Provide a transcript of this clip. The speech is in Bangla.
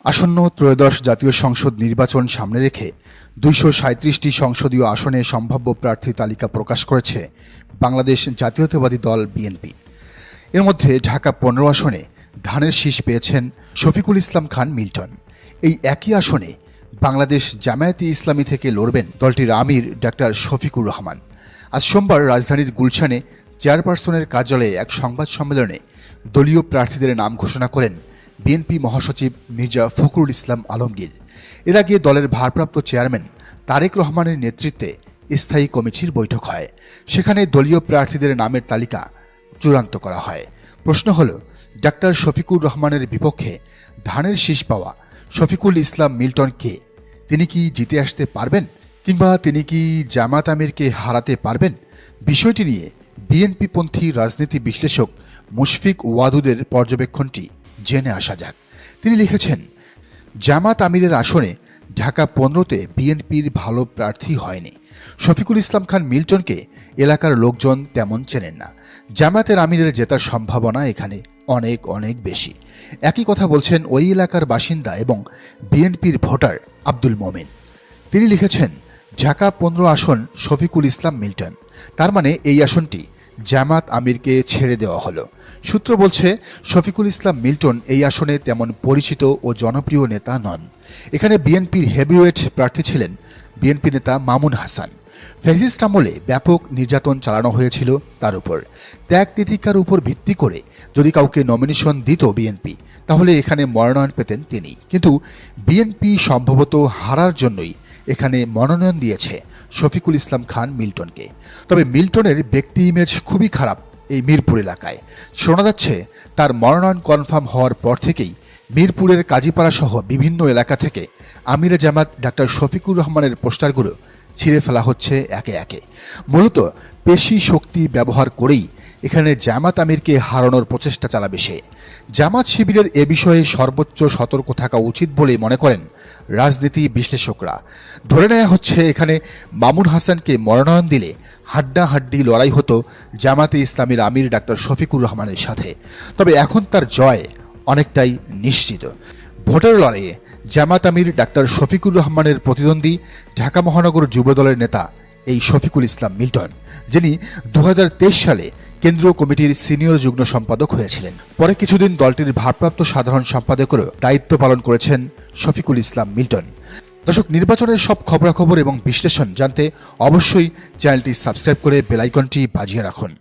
আসন্ন ত্রয়োদশ জাতীয় সংসদ নির্বাচন সামনে রেখে ২৩৭টি সংসদীয় আসনে সম্ভাব্য প্রার্থী তালিকা প্রকাশ করেছে বাংলাদেশ জাতীয়তাবাদী দল বিএনপি। এর মধ্যে ঢাকা ১৫ আসনে ধানের শীষ পেয়েছেন শফিকুল ইসলাম খান মিল্টন। এই একই আসনে বাংলাদেশ জামায়াতে ইসলামী থেকে লড়বেন দলটির আমির ডাক্তার শফিকুর রহমান। আজ সোমবার রাজধানীর গুলশানে চেয়ারপারসনের কার্যালয়ে এক সংবাদ সম্মেলনে দলীয় প্রার্থীদের নাম ঘোষণা করেন বিএনপি মহাসচিব মির্জা ফখরুল ইসলাম আলমগীর। এর আগে দলের ভারপ্রাপ্ত চেয়ারম্যান তারেক রহমানের নেতৃত্বে স্থায়ী কমিটির বৈঠক হয়। সেখানে দলীয় প্রার্থীদের নামের তালিকা চূড়ান্ত করা হয়। প্রশ্ন হল, ডাক্তার শফিকুর রহমানের বিপক্ষে ধানের শীষ পাওয়া শফিকুল ইসলাম মিল্টন কে? তিনি কি জিতে আসতে পারবেন, কিংবা তিনি কি জামাত আমিরকে হারাতে পারবেন? বিষয়টি নিয়ে বিএনপিপন্থী রাজনীতি বিশ্লেষক মুশফিক ওয়াদুদের পর্যবেক্ষণটি জেনে আসা যাক। তিনি লিখেছেন, জামাত আমিরের আসনে ঢাকা ১৫তে বিএনপির ভালো প্রার্থী হয়নি। শফিকুল ইসলাম খান মিল্টনকে এলাকার লোকজন তেমন চেনেন না। জামাতের আমিরের জেতার সম্ভাবনা এখানে অনেক অনেক বেশি। একই কথা বলছেন ওই এলাকার বাসিন্দা এবং বিএনপির ভোটার আব্দুল মোমেন। তিনি লিখেছেন, ঢাকা ১৫ আসন শফিকুল ইসলাম মিল্টন, তার মানে এই আসনটি জামাত আমিরকে ছেড়ে দেওয়া হলো। সূত্র বলছে, শফিকুল ইসলাম মিল্টন এই আসনে তেমন পরিচিত ও জনপ্রিয় নেতা নন। এখানে বিএনপির হেভিওয়েট প্রার্থী ছিলেন বিএনপি নেতা মামুন হাসান। ফ্যাসিস্ট আমলে ব্যাপক নির্যাতন চালানো হয়েছিল তার উপর। ত্যাগ তিতিকার উপর ভিত্তি করে যদি কাউকে নমিনেশন দিত বিএনপি, তাহলে এখানে মনোনয়ন পেতেন তিনি। কিন্তু বিএনপি সম্ভবত হারার জন্যই এখানে মনোনয়ন দিয়েছে শফিকুল ইসলাম খান মিল্টনকে। তবে মিল্টনের ব্যক্তি ইমেজ খুবই খারাপ এই মিরপুর এলাকায়। শোনা যাচ্ছে তার মনোনয়ন কনফার্ম হওয়ার পর থেকেই মিরপুরের কাজীপাড়া সহ বিভিন্ন এলাকা থেকে আমিরে জামাত ডাক্তার শফিকুর রহমানের পোস্টারগুলো ছিঁড়ে ফেলা হচ্ছে একে একে। মূলত পেশি শক্তি ব্যবহার করেই এখানে জামাত আমিরকে হারানোর প্রচেষ্টা চালাবে সে। জামাত শিবিরের এ বিষয়ে সর্বোচ্চ সতর্ক থাকা উচিত বলে মনে করেন রাজনীতি বিশ্লেষকরা। ধরে নেওয়া হচ্ছে, এখানে মামুন হাসানকে মনোনয়ন দিলে হাড্ডাহাড্ডি লড়াই হতো জামাতে ইসলামীর আমির ডাক্তার শফিকুর রহমানের সাথে। তবে এখন তার জয় অনেকটাই নিশ্চিত। ভোটের লড়াইয়ে জামাত আমির ডাক্তার শফিকুর রহমানের প্রতিদ্বন্দ্বী ঢাকা মহানগর যুবদলের নেতা এই শফিকুল ইসলাম মিল্টন, যিনি ২০২৩ সালে কেন্দ্রীয় কমিটির সিনিয়র যুগ্ম সম্পাদক হয়েছিলেন। পরে কিছুদিন দলটির ভারপ্রাপ্ত সাধারণ সম্পাদকেরও দায়িত্ব পালন করেছেন শফিকুল ইসলাম মিল্টন। দর্শক, নির্বাচনের সব খবরাখবর এবং বিশ্লেষণ জানতে অবশ্যই চ্যানেলটি সাবস্ক্রাইব করে বেল আইকনটি বাজিয়ে রাখুন।